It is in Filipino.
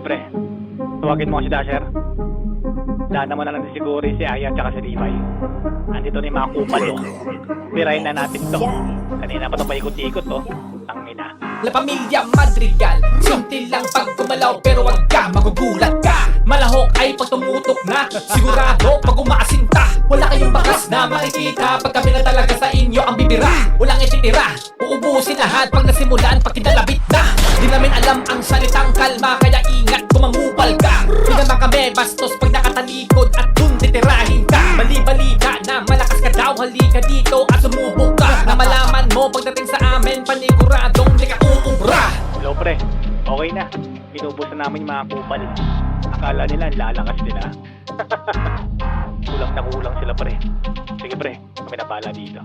Pre. Tawagin mo si Dasher. Daan naman na lang siguro si Aya at si Levi. Andito na yung mga kupal, oh. Pirahin na natin to. Kanina pa ito paikot-ikot, oh. Tangina. La Pamilya Madrigal, simple lang pag gumalaw pero wag ka, magugulat ka. Malahok ay pag tumutok na, sigurado pag umaasin ka. Wala kayong bakas na makikita pag kami na talaga sa inyo ang bibira. Walang ititira, uubusin lahat pag nasimulan pag kinalabit na. Di namin alam ang salitang kalma kaya ingat kung mangupal ka. Di naman kami bastos pag nakatalikod at dun titirahin ka. Bali-balita na malakas ka daw, halika dito at sumubok ka. Na malaman mo pagdating sa amin paniguradong di ka uubra. Hello, pre. Okay na. Pinubos na namin yung mga kupal. Akala nila lalakas nila. Kulang na kulang sila, pre. Sige, pre. Kami na pala dito.